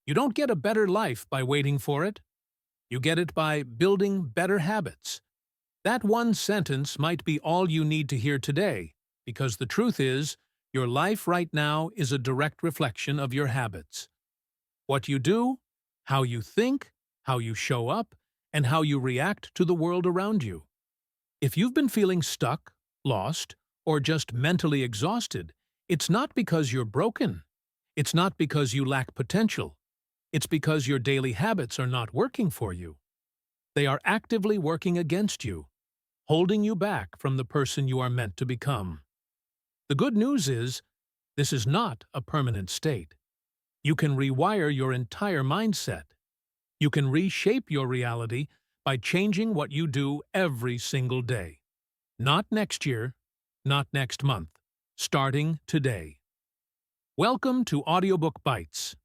You don't get a better life by waiting for it. You get it by building better habits. That one sentence might be all you need to hear today, because the truth is, your life right now is a direct reflection of your habits. What you do, how you think, how you show up, and how you react to the world around you. If you've been feeling stuck, lost, or just mentally exhausted, it's not because you're broken. It's not because you lack potential. It's because your daily habits are not working for you. They are actively working against you, holding you back from the person you are meant to become. The good news is, this is not a permanent state. You can rewire your entire mindset. You can reshape your reality by changing what you do every single day. Not next year, not next month, starting today. Welcome to Audiobook Bites.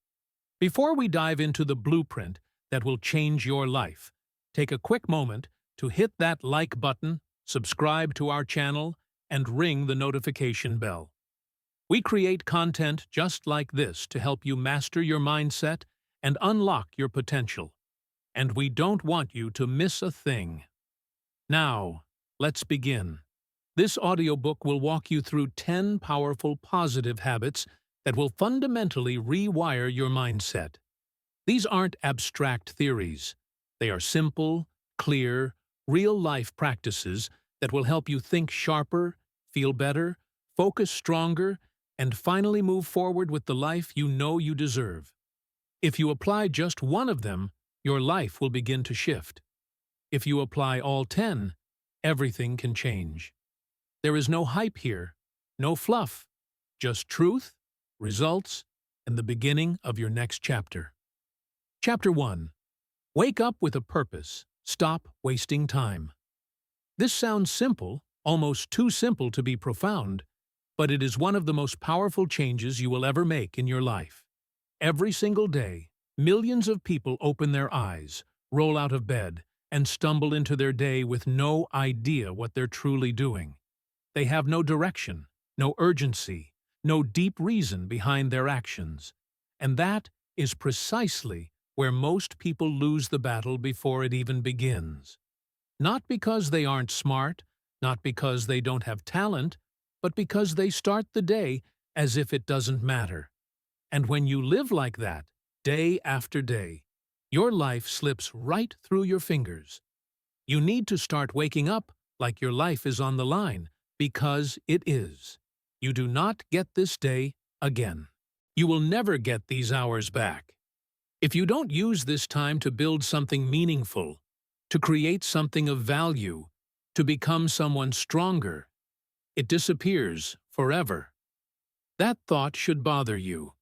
Before we dive into the blueprint that will change your life, take a quick moment to hit that like button, subscribe to our channel, and ring the notification bell. We create content just like this to help you master your mindset and unlock your potential. And we don't want you to miss a thing. Now, let's begin. This audiobook will walk you through 10 powerful positive habits that will fundamentally rewire your mindset. These aren't abstract theories. They are simple, clear, real-life practices that will help you think sharper, feel better, focus stronger, and finally move forward with the life you know you deserve. If you apply just one of them, your life will begin to shift. If you apply all 10, everything can change. There is no hype here, no fluff, just truth, results, and the beginning of your next chapter. Chapter 1. Wake up with a purpose. Stop wasting time. This sounds simple, almost too simple to be profound, but it is one of the most powerful changes you will ever make in your life. Every single day, millions of people open their eyes, roll out of bed, and stumble into their day with no idea what they're truly doing. They have no direction, no urgency, no deep reason behind their actions. And that is precisely where most people lose the battle before it even begins. Not because they aren't smart, not because they don't have talent, but because they start the day as if it doesn't matter. And when you live like that, day after day, your life slips right through your fingers. You need to start waking up like your life is on the line, because it is. You do not get this day again. You will never get these hours back. If you don't use this time to build something meaningful, to create something of value, to become someone stronger, it disappears forever. That thought should bother you.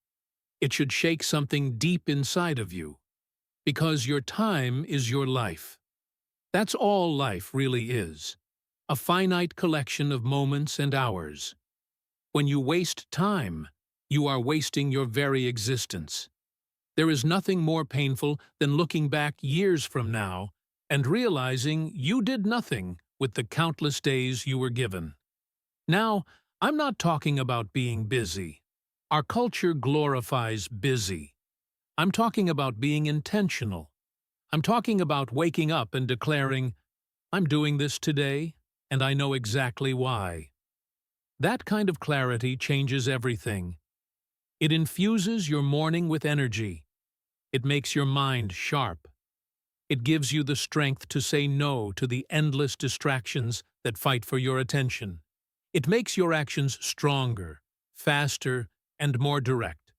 It should shake something deep inside of you. Because your time is your life. That's all life really is. A finite collection of moments and hours. When you waste time, you are wasting your very existence. There is nothing more painful than looking back years from now and realizing you did nothing with the countless days you were given. Now, I'm not talking about being busy. Our culture glorifies busy. I'm talking about being intentional. I'm talking about waking up and declaring, I'm doing this today, and I know exactly why. That kind of clarity changes everything. It infuses your morning with energy. It makes your mind sharp. It gives you the strength to say no to the endless distractions that fight for your attention. It makes your actions stronger, faster, and more direct.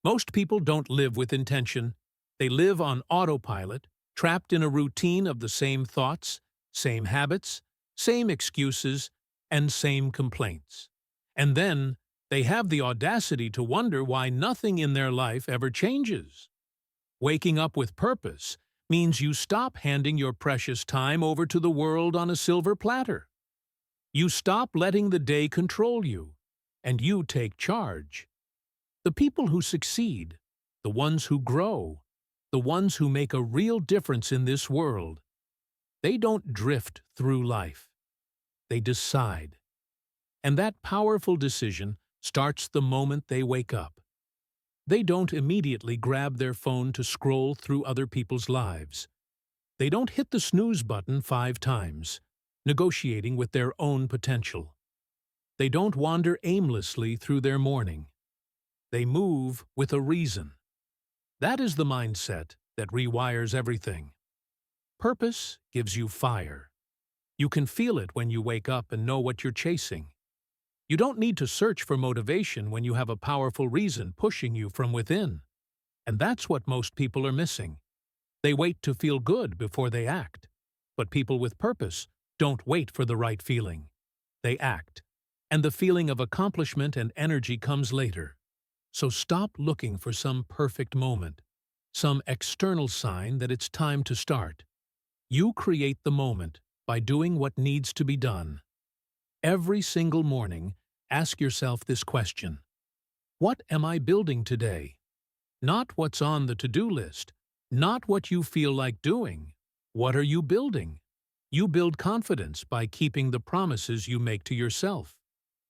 Most people don't live with intention. They live on autopilot, trapped in a routine of the same thoughts, same habits, same excuses, and same complaints. And then they have the audacity to wonder why nothing in their life ever changes. Waking up with purpose means you stop handing your precious time over to the world on a silver platter. You stop letting the day control you, and you take charge. The people who succeed, the ones who grow, the ones who make a real difference in this world, they don't drift through life. They decide. And that powerful decision starts the moment they wake up. They don't immediately grab their phone to scroll through other people's lives. They don't hit the snooze button 5 times, negotiating with their own potential. They don't wander aimlessly through their morning. They move with a reason. That is the mindset that rewires everything. Purpose gives you fire. You can feel it when you wake up and know what you're chasing. You don't need to search for motivation when you have a powerful reason pushing you from within. And that's what most people are missing. They wait to feel good before they act. But people with purpose don't wait for the right feeling. They act. And the feeling of accomplishment and energy comes later. So stop looking for some perfect moment, some external sign that it's time to start. You create the moment by doing what needs to be done. Every single morning, ask yourself this question: what am I building today? Not what's on the to-do list, not what you feel like doing. What are you building? You build confidence by keeping the promises you make to yourself.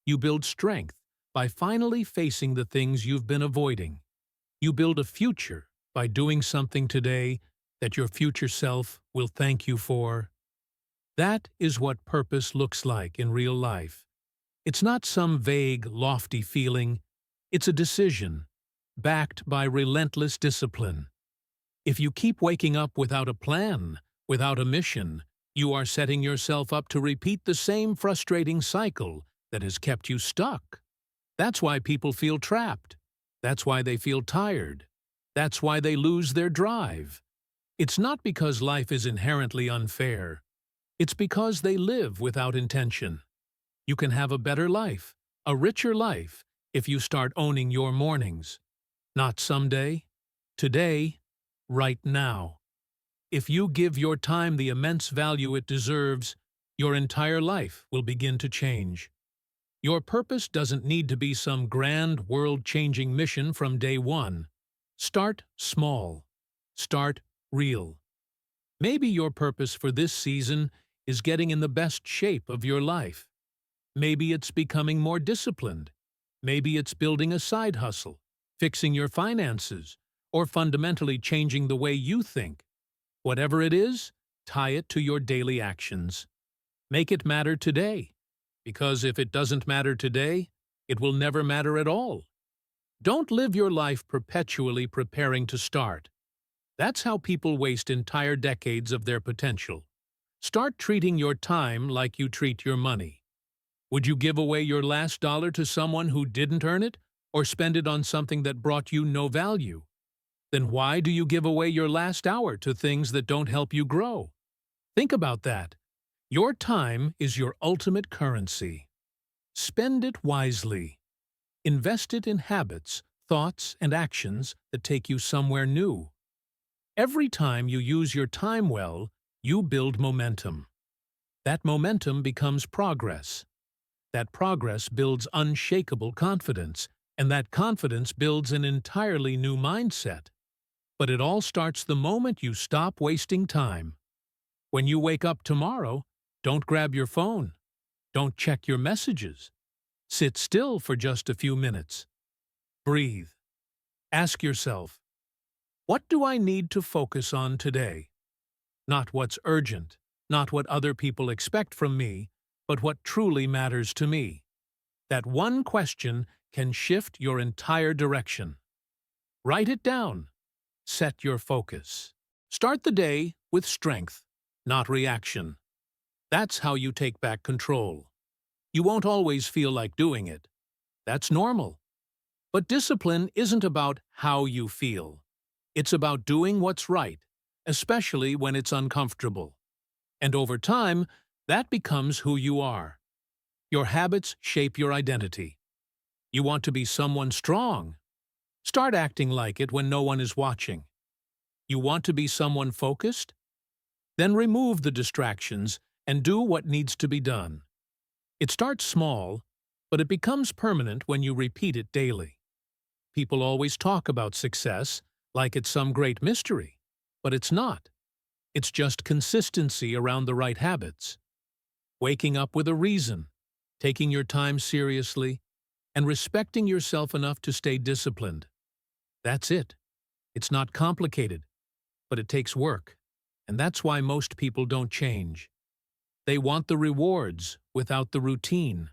You build strength by finally facing the things you've been avoiding. You build a future by doing something today that your future self will thank you for. That is what purpose looks like in real life. It's not some vague, lofty feeling. It's a decision, backed by relentless discipline. If you keep waking up without a plan, without a mission, you are setting yourself up to repeat the same frustrating cycle that has kept you stuck. That's why people feel trapped. That's why they feel tired. That's why they lose their drive. It's not because life is inherently unfair. It's because they live without intention. You can have a better life, a richer life, if you start owning your mornings. Not someday, today, right now. If you give your time the immense value it deserves, your entire life will begin to change. Your purpose doesn't need to be some grand, world-changing mission from day one. Start small. Start real. Maybe your purpose for this season is getting in the best shape of your life. Maybe it's becoming more disciplined. Maybe it's building a side hustle, fixing your finances, or fundamentally changing the way you think. Whatever it is, tie it to your daily actions. Make it matter today, because if it doesn't matter today, it will never matter at all. Don't live your life perpetually preparing to start. That's how people waste entire decades of their potential. Start treating your time like you treat your money. Would you give away your last dollar to someone who didn't earn it, or spend it on something that brought you no value? Then why do you give away your last hour to things that don't help you grow? Think about that. Your time is your ultimate currency. Spend it wisely. Invest it in habits, thoughts, and actions that take you somewhere new. Every time you use your time well, you build momentum. That momentum becomes progress. That progress builds unshakable confidence, and that confidence builds an entirely new mindset. But it all starts the moment you stop wasting time. When you wake up tomorrow, don't grab your phone. Don't check your messages. Sit still for just a few minutes. Breathe. Ask yourself, what do I need to focus on today? Not what's urgent, not what other people expect from me, but what truly matters to me. That one question can shift your entire direction. Write it down. Set your focus. Start the day with strength, not reaction. That's how you take back control. You won't always feel like doing it. That's normal. But discipline isn't about how you feel. It's about doing what's right, especially when it's uncomfortable. And over time, that becomes who you are. Your habits shape your identity. You want to be someone strong. Start acting like it when no one is watching. You want to be someone focused? Then remove the distractions and do what needs to be done. It starts small, but it becomes permanent when you repeat it daily. People always talk about success like it's some great mystery, but it's not. It's just consistency around the right habits. Waking up with a reason, taking your time seriously, and respecting yourself enough to stay disciplined. That's it. It's not complicated, but it takes work. And that's why most people don't change. They want the rewards without the routine.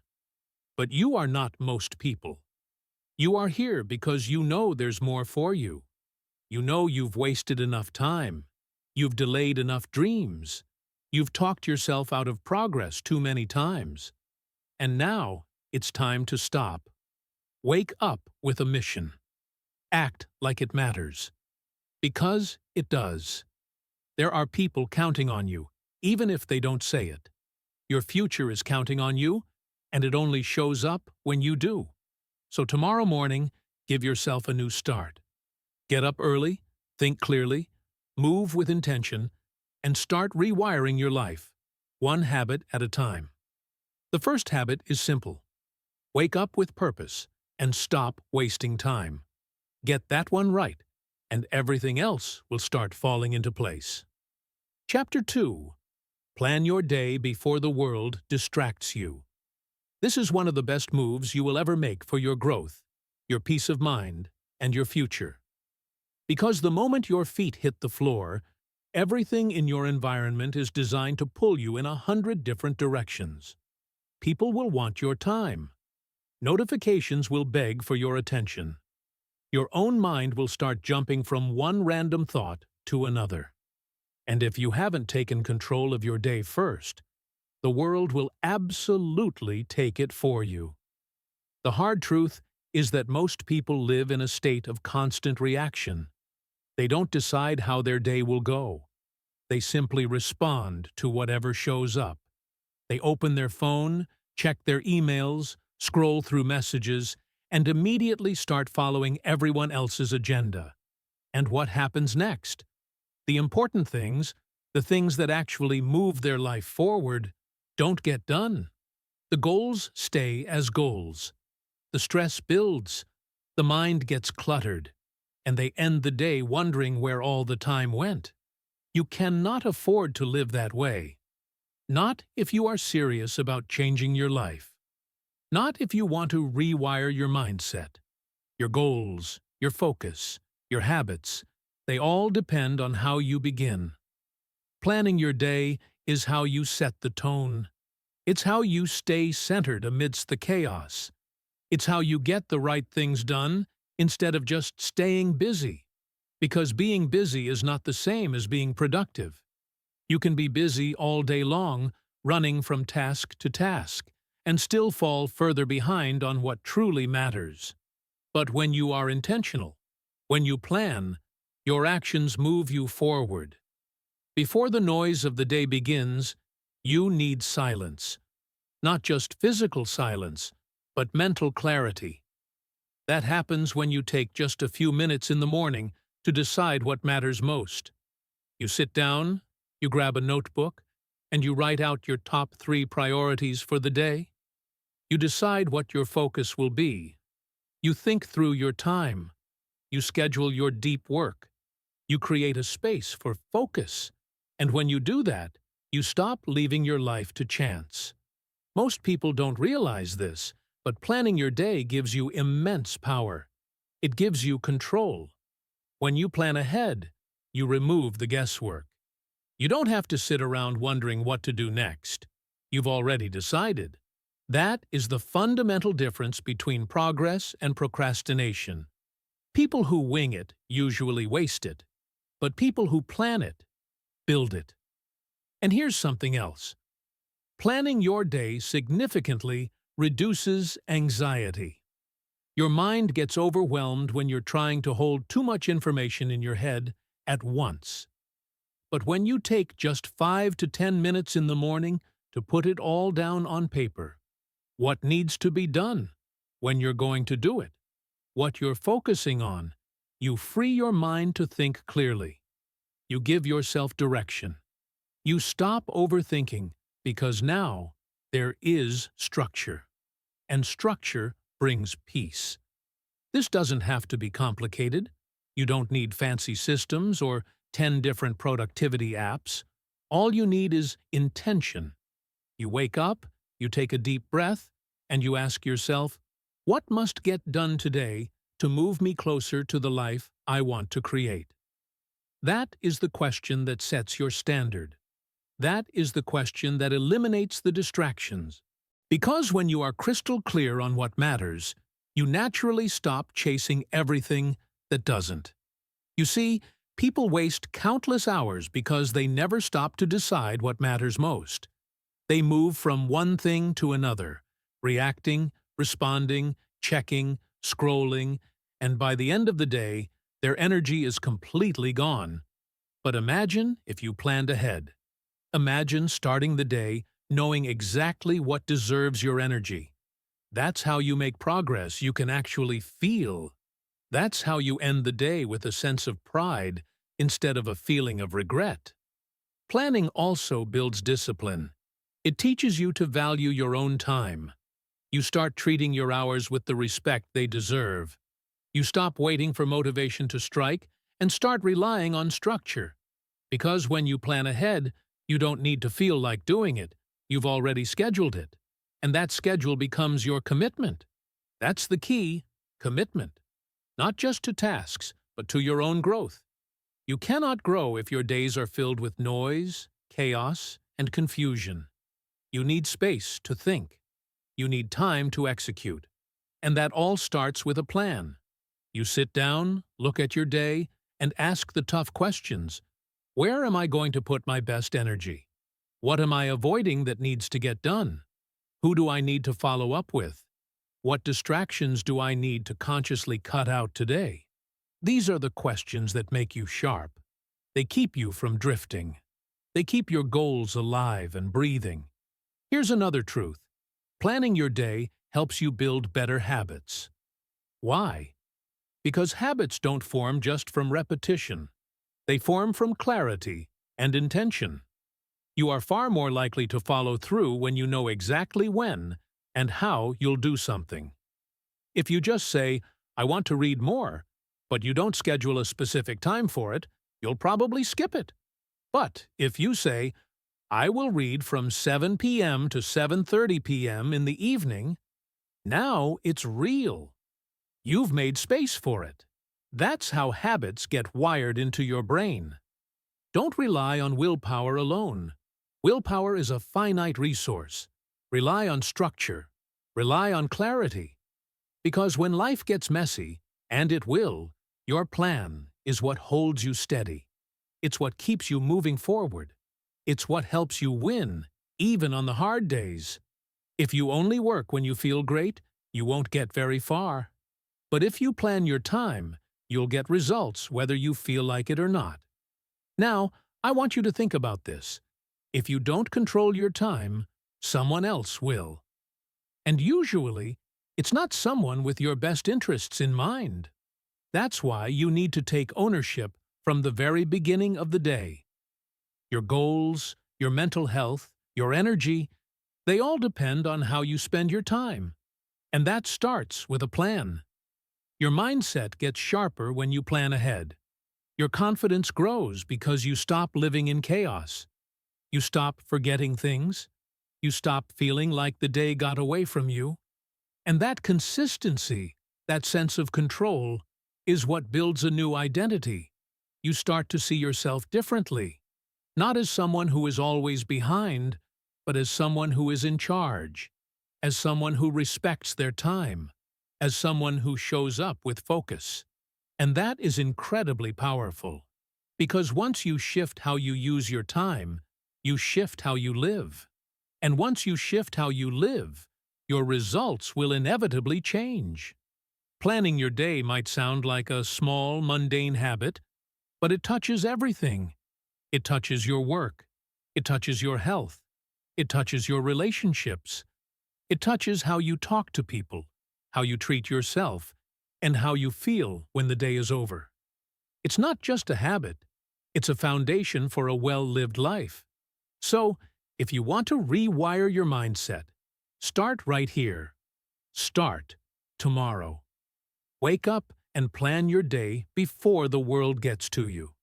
But you are not most people. You are here because you know there's more for you. You know you've wasted enough time. You've delayed enough dreams. You've talked yourself out of progress too many times. And now it's time to stop. Wake up with a mission. Act like it matters. Because it does. There are people counting on you, even if they don't say it. Your future is counting on you, and it only shows up when you do. So tomorrow morning, give yourself a new start. Get up early, think clearly, move with intention, and start rewiring your life, one habit at a time. The first habit is simple. Wake up with purpose and stop wasting time. Get that one right, and everything else will start falling into place. Chapter 2. Plan your day before the world distracts you. This is one of the best moves you will ever make for your growth, your peace of mind, and your future. Because the moment your feet hit the floor, everything in your environment is designed to pull you in 100 different directions. People will want your time. Notifications will beg for your attention. Your own mind will start jumping from one random thought to another. And if you haven't taken control of your day first, the world will absolutely take it for you. The hard truth is that most people live in a state of constant reaction. They don't decide how their day will go. They simply respond to whatever shows up. They open their phone, check their emails, scroll through messages, and immediately start following everyone else's agenda. And what happens next? The important things, the things that actually move their life forward, don't get done. The goals stay as goals. The stress builds. The mind gets cluttered. And they end the day wondering where all the time went. You cannot afford to live that way. Not if you are serious about changing your life. Not if you want to rewire your mindset. Your goals, your focus, your habits, they all depend on how you begin. Planning your day is how you set the tone. It's how you stay centered amidst the chaos. It's how you get the right things done instead of just staying busy. Because being busy is not the same as being productive. You can be busy all day long, running from task to task, and still fall further behind on what truly matters. But when you are intentional, when you plan, your actions move you forward. Before the noise of the day begins, you need silence. Not just physical silence, but mental clarity. That happens when you take just a few minutes in the morning to decide what matters most. You sit down, you grab a notebook, and you write out your top 3 priorities for the day. You decide what your focus will be. You think through your time. You schedule your deep work. You create a space for focus. And when you do that, you stop leaving your life to chance. Most people don't realize this, but planning your day gives you immense power. It gives you control. When you plan ahead, you remove the guesswork. You don't have to sit around wondering what to do next. You've already decided. That is the fundamental difference between progress and procrastination. People who wing it usually waste it, but people who plan it build it. And here's something else. Planning your day significantly reduces anxiety. Your mind gets overwhelmed when you're trying to hold too much information in your head at once. But when you take just 5 to 10 minutes in the morning to put it all down on paper, what needs to be done, when you're going to do it, what you're focusing on, you free your mind to think clearly. You give yourself direction. You stop overthinking because now there is structure. And structure brings peace. This doesn't have to be complicated. You don't need fancy systems or 10 different productivity apps. All you need is intention. You wake up, you take a deep breath, and you ask yourself, what must get done today to move me closer to the life I want to create? That is the question that sets your standard. That is the question that eliminates the distractions. Because when you are crystal clear on what matters, you naturally stop chasing everything that doesn't. You see, people waste countless hours because they never stop to decide what matters most. They move from one thing to another, reacting, responding, checking, scrolling, and by the end of the day, their energy is completely gone. But imagine if you planned ahead. Imagine starting the day knowing exactly what deserves your energy. That's how you make progress you can actually feel. That's how you end the day with a sense of pride instead of a feeling of regret. Planning also builds discipline. It teaches you to value your own time. You start treating your hours with the respect they deserve. You stop waiting for motivation to strike and start relying on structure. Because when you plan ahead, you don't need to feel like doing it. You've already scheduled it. And that schedule becomes your commitment. That's the key, commitment. Not just to tasks, but to your own growth. You cannot grow if your days are filled with noise, chaos, and confusion. You need space to think. You need time to execute. And that all starts with a plan. You sit down, look at your day, and ask the tough questions. Where am I going to put my best energy? What am I avoiding that needs to get done? Who do I need to follow up with? What distractions do I need to consciously cut out today? These are the questions that make you sharp. They keep you from drifting. They keep your goals alive and breathing. Here's another truth. Planning your day helps you build better habits. Why? Because habits don't form just from repetition. They form from clarity and intention. You are far more likely to follow through when you know exactly when and how you'll do something. If you just say, "I want to read more," but you don't schedule a specific time for it, you'll probably skip it. But if you say, "I will read from 7 p.m. to 7:30 p.m. in the evening," now it's real. You've made space for it. That's how habits get wired into your brain. Don't rely on willpower alone. Willpower is a finite resource. Rely on structure. Rely on clarity. Because when life gets messy, and it will, your plan is what holds you steady. It's what keeps you moving forward. It's what helps you win, even on the hard days. If you only work when you feel great, you won't get very far. But if you plan your time, you'll get results whether you feel like it or not. Now, I want you to think about this. If you don't control your time, someone else will. And usually, it's not someone with your best interests in mind. That's why you need to take ownership from the very beginning of the day. Your goals, your mental health, your energy, they all depend on how you spend your time. And that starts with a plan. Your mindset gets sharper when you plan ahead. Your confidence grows because you stop living in chaos. You stop forgetting things. You stop feeling like the day got away from you. And that consistency, that sense of control, is what builds a new identity. You start to see yourself differently, not as someone who is always behind, but as someone who is in charge, as someone who respects their time, as someone who shows up with focus. And that is incredibly powerful, because once you shift how you use your time, you shift how you live. And once you shift how you live, your results will inevitably change. Planning your day might sound like a small, mundane habit, but it touches everything. It touches your work. It touches your health. It touches your relationships. It touches how you talk to people, how you treat yourself, and how you feel when the day is over. It's not just a habit. It's a foundation for a well-lived life. So, if you want to rewire your mindset, start right here. Start tomorrow. Wake up and plan your day before the world gets to you.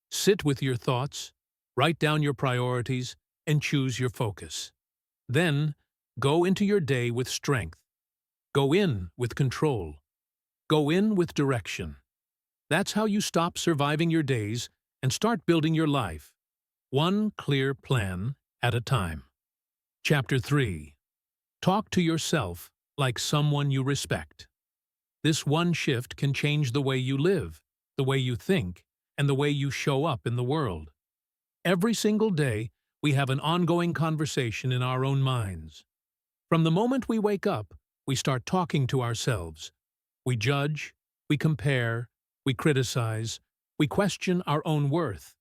Sit with your thoughts, write down your priorities, and choose your focus. Then, go into your day with strength. Go in with control. Go in with direction. That's how you stop surviving your days and start building your life, one clear plan at a time. Chapter 3. Talk to yourself like someone you respect. This one shift can change the way you live, the way you think, and the way you show up in the world. Every single day, we have an ongoing conversation in our own minds. From the moment we wake up, we start talking to ourselves. We judge, we compare, we criticize, we question our own worth.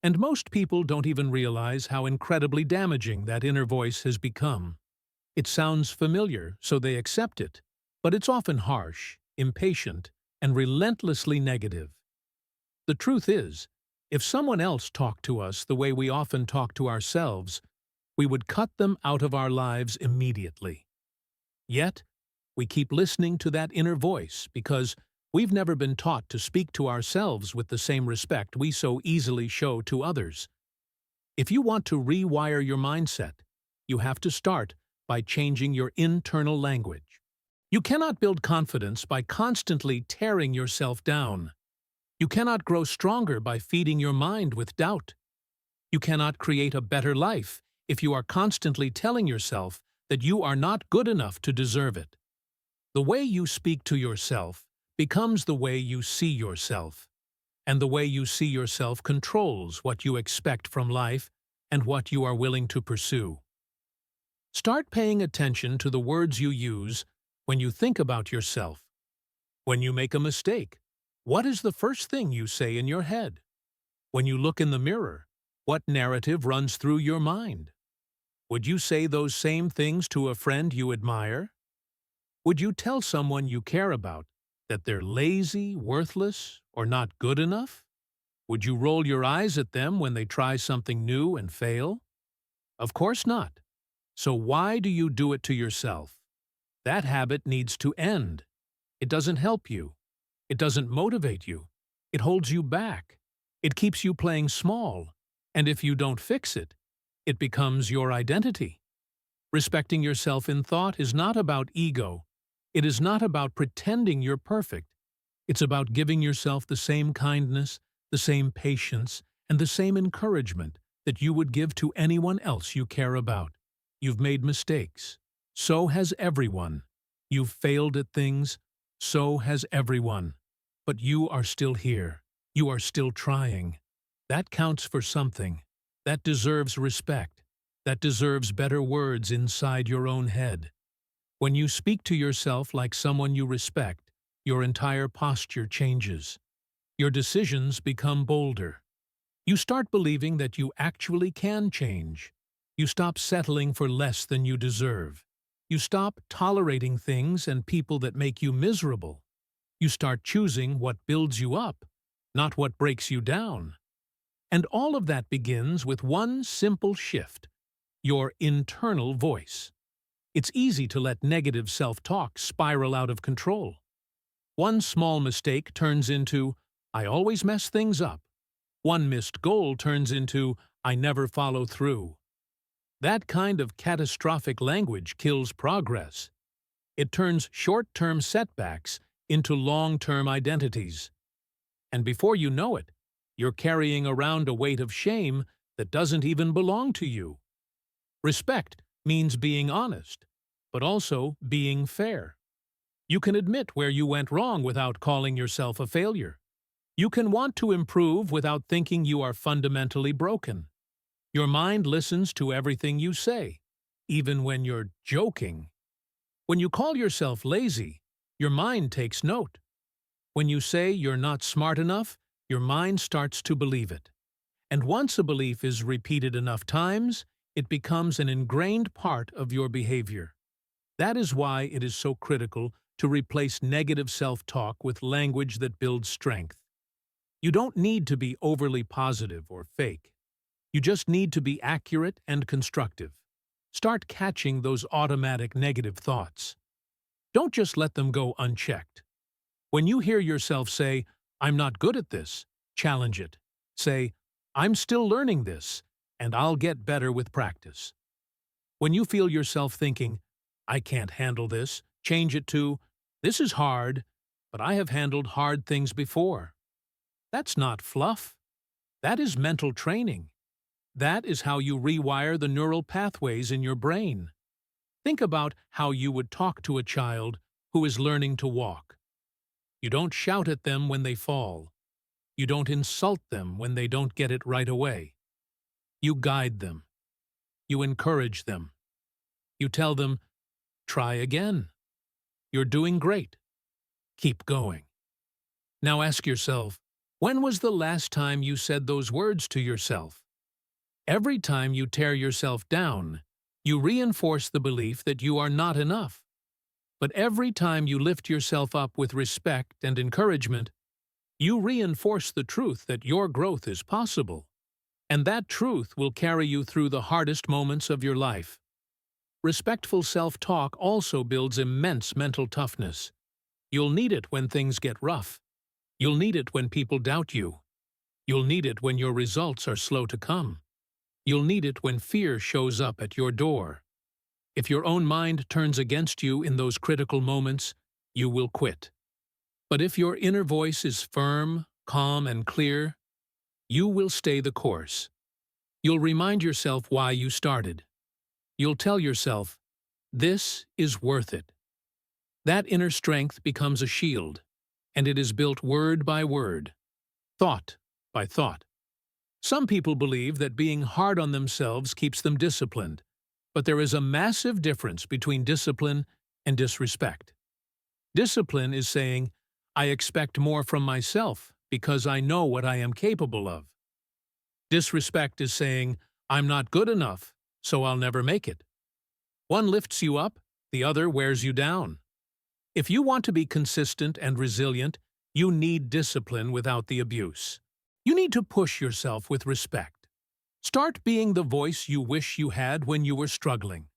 And most people don't even realize how incredibly damaging that inner voice has become. It sounds familiar, so they accept it, but it's often harsh, impatient, and relentlessly negative. The truth is, if someone else talked to us the way we often talk to ourselves, we would cut them out of our lives immediately. Yet, we keep listening to that inner voice because we've never been taught to speak to ourselves with the same respect we so easily show to others. If you want to rewire your mindset, you have to start by changing your internal language. You cannot build confidence by constantly tearing yourself down. You cannot grow stronger by feeding your mind with doubt. You cannot create a better life if you are constantly telling yourself that you are not good enough to deserve it. The way you speak to yourself becomes the way you see yourself, and the way you see yourself controls what you expect from life and what you are willing to pursue. Start paying attention to the words you use when you think about yourself. When you make a mistake, what is the first thing you say in your head? When you look in the mirror, what narrative runs through your mind? Would you say those same things to a friend you admire? Would you tell someone you care about that they're lazy, worthless, or not good enough? Would you roll your eyes at them when they try something new and fail? Of course not. So why do you do it to yourself? That habit needs to end. It doesn't help you. It doesn't motivate you. It holds you back. It keeps you playing small. And if you don't fix it, it becomes your identity. Respecting yourself in thought is not about ego. It is not about pretending you're perfect. It's about giving yourself the same kindness, the same patience, and the same encouragement that you would give to anyone else you care about. You've made mistakes. So has everyone. You've failed at things. So has everyone. But you are still here. You are still trying. That counts for something. That deserves respect. That deserves better words inside your own head. When you speak to yourself like someone you respect, your entire posture changes. Your decisions become bolder. You start believing that you actually can change. You stop settling for less than you deserve. You stop tolerating things and people that make you miserable. You start choosing what builds you up, not what breaks you down. And all of that begins with one simple shift: your internal voice. It's easy to let negative self-talk spiral out of control. One small mistake turns into, "I always mess things up." One missed goal turns into, "I never follow through." That kind of catastrophic language kills progress. It turns short-term setbacks into long-term identities. And before you know it, you're carrying around a weight of shame that doesn't even belong to you. Respect means being honest, but also being fair. You can admit where you went wrong without calling yourself a failure. You can want to improve without thinking you are fundamentally broken. Your mind listens to everything you say, even when you're joking. When you call yourself lazy, your mind takes note. When you say you're not smart enough, your mind starts to believe it. And once a belief is repeated enough times, it becomes an ingrained part of your behavior. That is why it is so critical to replace negative self-talk with language that builds strength. You don't need to be overly positive or fake. You just need to be accurate and constructive. Start catching those automatic negative thoughts. Don't just let them go unchecked. When you hear yourself say, "I'm not good at this," challenge it. Say, "I'm still learning this, and I'll get better with practice." When you feel yourself thinking, "I can't handle this," change it to, "This is hard, but I have handled hard things before. That's not fluff. That is mental training. That is how you rewire the neural pathways in your brain. Think about how you would talk to a child who is learning to walk. You don't shout at them when they fall. You don't insult them when they don't get it right away. You guide them. You encourage them. You tell them, "Try again. You're doing great. Keep going." Now ask yourself, when was the last time you said those words to yourself? Every time you tear yourself down, you reinforce the belief that you are not enough. But every time you lift yourself up with respect and encouragement, you reinforce the truth that your growth is possible. And that truth will carry you through the hardest moments of your life. Respectful self-talk also builds immense mental toughness. You'll need it when things get rough. You'll need it when people doubt you. You'll need it when your results are slow to come. You'll need it when fear shows up at your door. If your own mind turns against you in those critical moments, you will quit. But if your inner voice is firm, calm, and clear, you will stay the course. You'll remind yourself why you started. You'll tell yourself, "This is worth it." That inner strength becomes a shield, and it is built word by word, thought by thought. Some people believe that being hard on themselves keeps them disciplined, but there is a massive difference between discipline and disrespect. Discipline is saying, "I expect more from myself because I know what I am capable of." Disrespect is saying, "I'm not good enough, so I'll never make it." One lifts you up, the other wears you down. If you want to be consistent and resilient, you need discipline without the abuse. You need to push yourself with respect. Start being the voice you wish you had when you were struggling.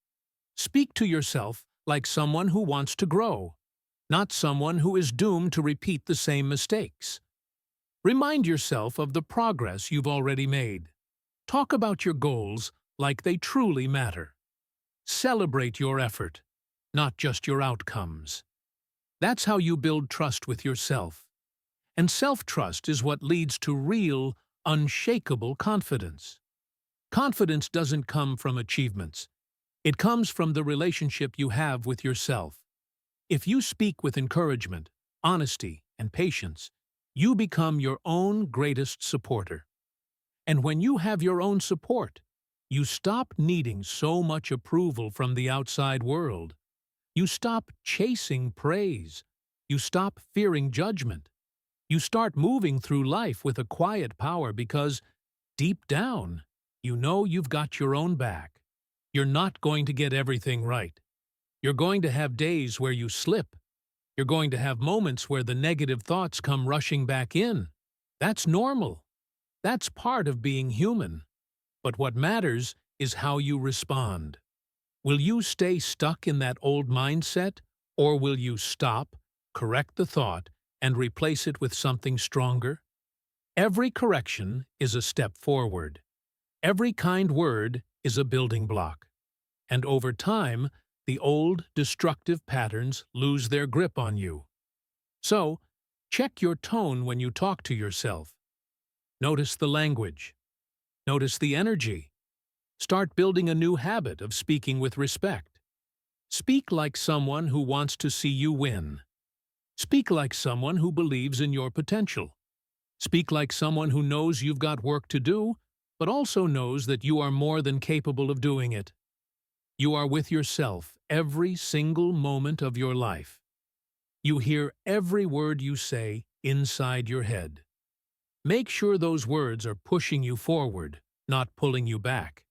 Speak to yourself like someone who wants to grow, not someone who is doomed to repeat the same mistakes. Remind yourself of the progress you've already made. Talk about your goals like they truly matter. Celebrate your effort, not just your outcomes. That's how you build trust with yourself. And self-trust is what leads to real, unshakable confidence. Confidence doesn't come from achievements. It comes from the relationship you have with yourself. If you speak with encouragement, honesty, and patience, you become your own greatest supporter. And when you have your own support, you stop needing so much approval from the outside world. You stop chasing praise. You stop fearing judgment. You start moving through life with a quiet power because, deep down, you know you've got your own back. You're not going to get everything right. You're going to have days where you slip. You're going to have moments where the negative thoughts come rushing back in. That's normal. That's part of being human. But what matters is how you respond. Will you stay stuck in that old mindset, or will you stop, correct the thought, and replace it with something stronger? Every correction is a step forward. Every kind word is a building block. And over time, the old, destructive patterns lose their grip on you. So, check your tone when you talk to yourself. Notice the language. Notice the energy. Start building a new habit of speaking with respect. Speak like someone who wants to see you win. Speak like someone who believes in your potential. Speak like someone who knows you've got work to do, but also knows that you are more than capable of doing it. You are with yourself every single moment of your life. You hear every word you say inside your head. Make sure those words are pushing you forward, not pulling you back.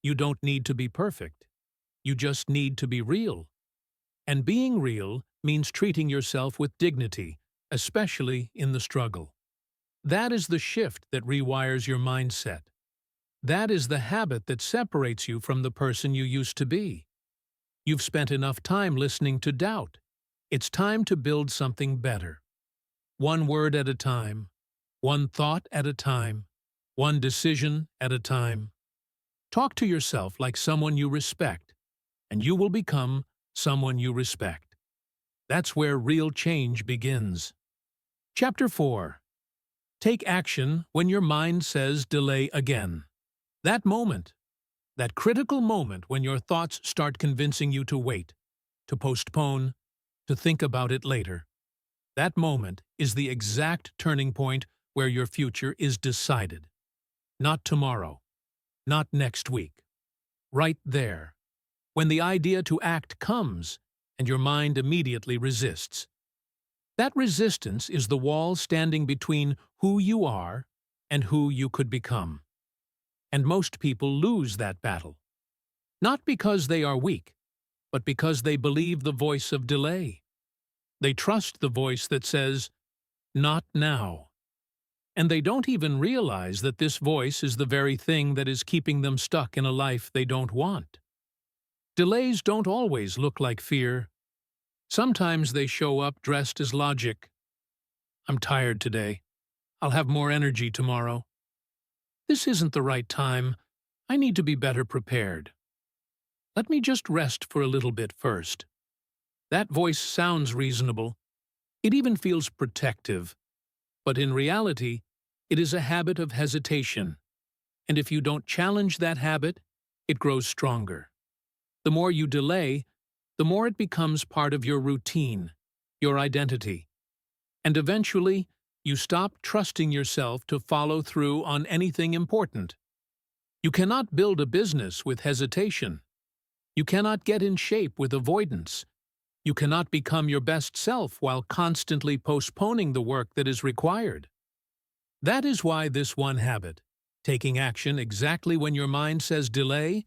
You don't need to be perfect. You just need to be real. And being real means treating yourself with dignity, especially in the struggle. That is the shift that rewires your mindset. That is the habit that separates you from the person you used to be. You've spent enough time listening to doubt. It's time to build something better. One word at a time, one thought at a time, one decision at a time. Talk to yourself like someone you respect, and you will become someone you respect. That's where real change begins. Chapter 4. Take action when your mind says delay again. That moment, that critical moment when your thoughts start convincing you to wait, to postpone, to think about it later. That moment is the exact turning point where your future is decided. Not tomorrow, not next week. Right there, when the idea to act comes and your mind immediately resists. That resistance is the wall standing between who you are and who you could become. And most people lose that battle. Not because they are weak, but because they believe the voice of delay. They trust the voice that says, "Not now." And they don't even realize that this voice is the very thing that is keeping them stuck in a life they don't want. Delays don't always look like fear. Sometimes they show up dressed as logic. "I'm tired today. I'll have more energy tomorrow. This isn't the right time. I need to be better prepared. Let me just rest for a little bit first." That voice sounds reasonable. It even feels protective. But in reality, it is a habit of hesitation. And if you don't challenge that habit, it grows stronger. The more you delay, the more it becomes part of your routine, your identity. And eventually, you stop trusting yourself to follow through on anything important. You cannot build a business with hesitation. You cannot get in shape with avoidance. You cannot become your best self while constantly postponing the work that is required. That is why this one habit, taking action exactly when your mind says delay,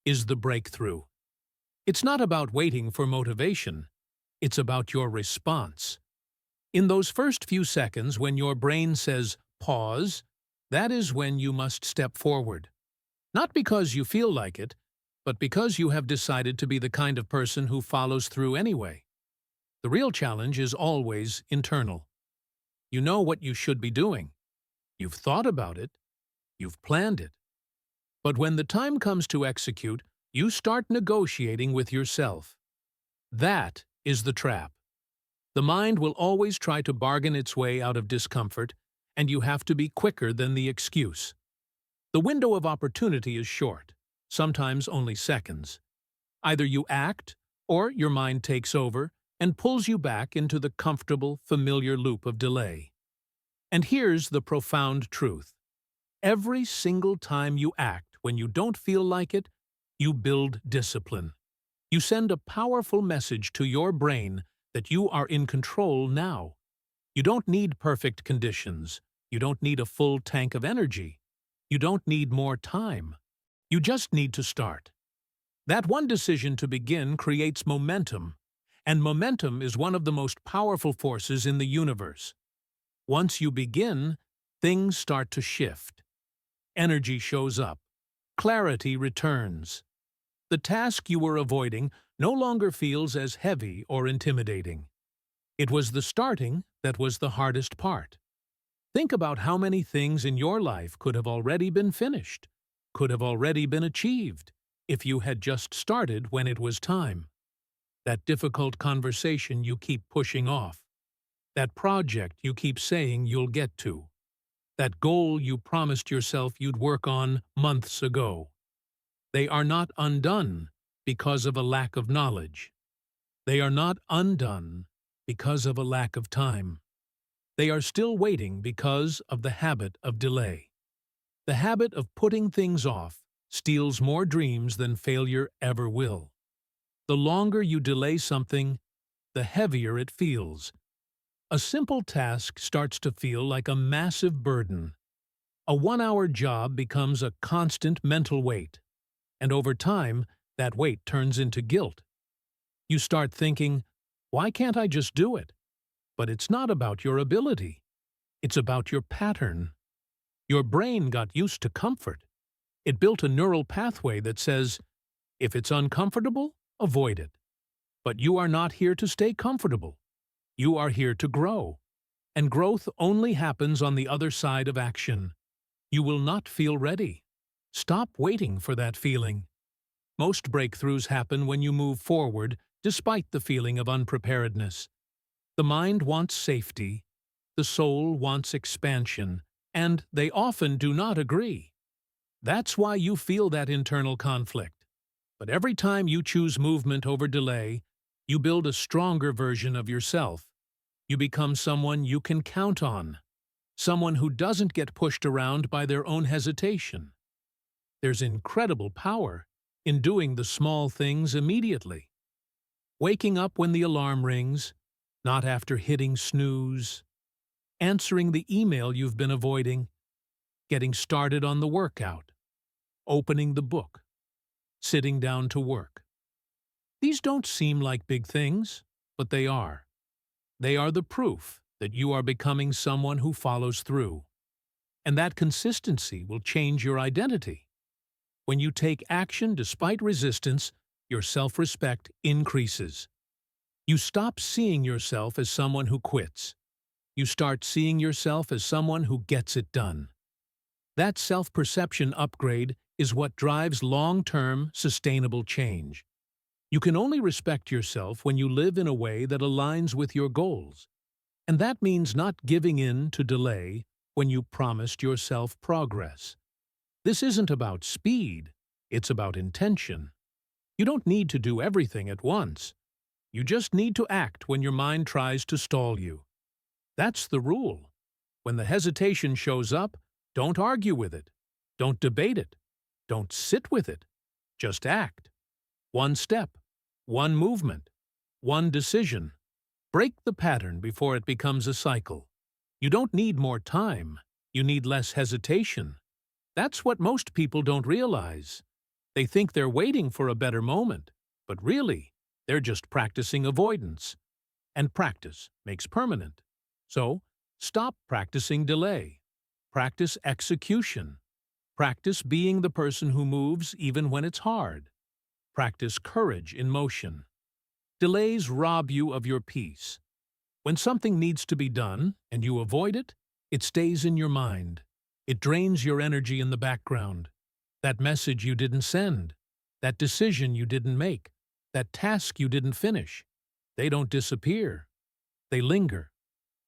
is the breakthrough. It's not about waiting for motivation. It's about your response. In those first few seconds when your brain says pause, that is when you must step forward. Not because you feel like it, but because you have decided to be the kind of person who follows through anyway. The real challenge is always internal. You know what you should be doing. You've thought about it. You've planned it. But when the time comes to execute, you start negotiating with yourself. That is the trap. The mind will always try to bargain its way out of discomfort, and you have to be quicker than the excuse. The window of opportunity is short, sometimes only seconds. Either you act, or your mind takes over and pulls you back into the comfortable, familiar loop of delay. And here's the profound truth. Every single time you act when you don't feel like it, you build discipline. You send a powerful message to your brain that you are in control now. You don't need perfect conditions. You don't need a full tank of energy. You don't need more time. You just need to start. That one decision to begin creates momentum, and momentum is one of the most powerful forces in the universe. Once you begin, things start to shift. Energy shows up. Clarity returns. The task you were avoiding no longer feels as heavy or intimidating. It was the starting that was the hardest part. Think about how many things in your life could have already been finished, could have already been achieved, if you had just started when it was time. That difficult conversation you keep pushing off. That project you keep saying you'll get to. That goal you promised yourself you'd work on months ago. They are not undone because of a lack of knowledge. They are not undone because of a lack of time. They are still waiting because of the habit of delay. The habit of putting things off steals more dreams than failure ever will. The longer you delay something, the heavier it feels. A simple task starts to feel like a massive burden. A one-hour job becomes a constant mental weight. And over time, that weight turns into guilt. You start thinking, why can't I just do it? But it's not about your ability. It's about your pattern. Your brain got used to comfort. It built a neural pathway that says, if it's uncomfortable, avoid it. But you are not here to stay comfortable. You are here to grow. And growth only happens on the other side of action. You will not feel ready. Stop waiting for that feeling. Most breakthroughs happen when you move forward, despite the feeling of unpreparedness. The mind wants safety, the soul wants expansion, and they often do not agree. That's why you feel that internal conflict. But every time you choose movement over delay, you build a stronger version of yourself. You become someone you can count on, someone who doesn't get pushed around by their own hesitation. There's incredible power in doing the small things immediately. Waking up when the alarm rings, not after hitting snooze. Answering the email you've been avoiding. Getting started on the workout. Opening the book. Sitting down to work. These don't seem like big things, but they are. They are the proof that you are becoming someone who follows through. And that consistency will change your identity. When you take action despite resistance, your self-respect increases. You stop seeing yourself as someone who quits. You start seeing yourself as someone who gets it done. That self-perception upgrade is what drives long-term, sustainable change. You can only respect yourself when you live in a way that aligns with your goals. And that means not giving in to delay when you promised yourself progress. This isn't about speed, it's about intention. You don't need to do everything at once. You just need to act when your mind tries to stall you. That's the rule. When the hesitation shows up, don't argue with it. Don't debate it. Don't sit with it. Just act. One step, one movement, one decision. Break the pattern before it becomes a cycle. You don't need more time. You need less hesitation. That's what most people don't realize. They think they're waiting for a better moment, but really, they're just practicing avoidance. And practice makes permanent. So, stop practicing delay. Practice execution. Practice being the person who moves even when it's hard. Practice courage in motion. Delays rob you of your peace. When something needs to be done and you avoid it, it stays in your mind. It drains your energy in the background. That message you didn't send, that decision you didn't make, that task you didn't finish. They don't disappear. They linger.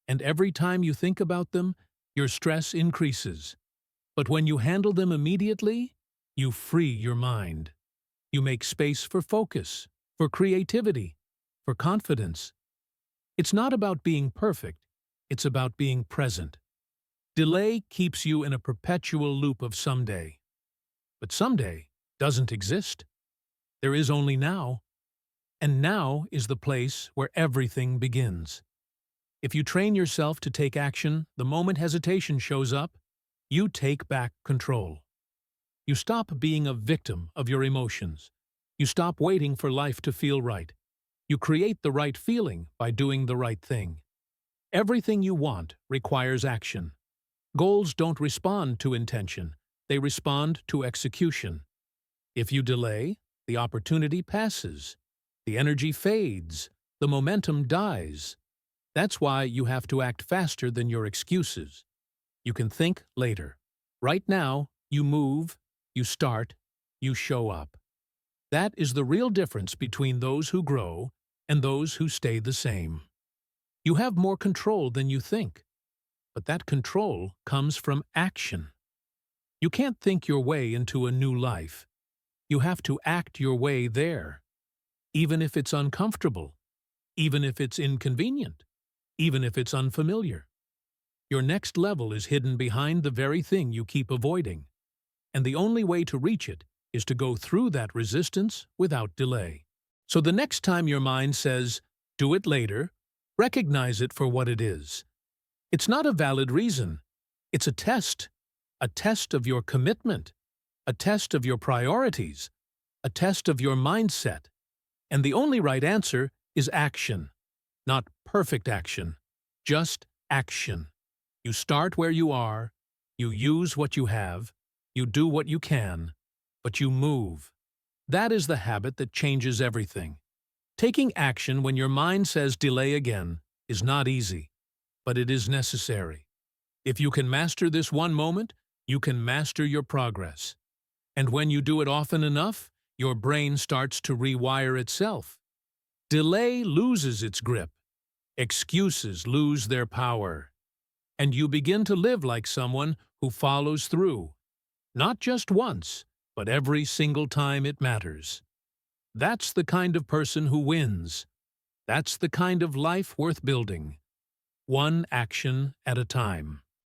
And every time you think about them, your stress increases. But when you handle them immediately, you free your mind. You make space for focus, for creativity, for confidence. It's not about being perfect, it's about being present. Delay keeps you in a perpetual loop of someday. But someday doesn't exist. There is only now. And now is the place where everything begins. If you train yourself to take action the moment hesitation shows up, you take back control. You stop being a victim of your emotions. You stop waiting for life to feel right. You create the right feeling by doing the right thing. Everything you want requires action. Goals don't respond to intention. They respond to execution. If you delay, the opportunity passes. The energy fades. The momentum dies. That's why you have to act faster than your excuses. You can think later. Right now, you move, you start, you show up. That is the real difference between those who grow and those who stay the same. You have more control than you think, but that control comes from action. You can't think your way into a new life. You have to act your way there, even if it's uncomfortable, even if it's inconvenient, even if it's unfamiliar. Your next level is hidden behind the very thing you keep avoiding, and the only way to reach it is to go through that resistance without delay. So the next time your mind says, "Do it later," recognize it for what it is. It's not a valid reason. It's a test of your commitment, a test of your priorities, a test of your mindset. And the only right answer is action. Not perfect action, just action. You start where you are, you use what you have, you do what you can, but you move. That is the habit that changes everything. Taking action when your mind says delay again is not easy, but it is necessary. If you can master this one moment, you can master your progress. And when you do it often enough, your brain starts to rewire itself. Delay loses its grip. Excuses lose their power. And you begin to live like someone who follows through. Not just once, but every single time it matters. That's the kind of person who wins. That's the kind of life worth building. One action at a time.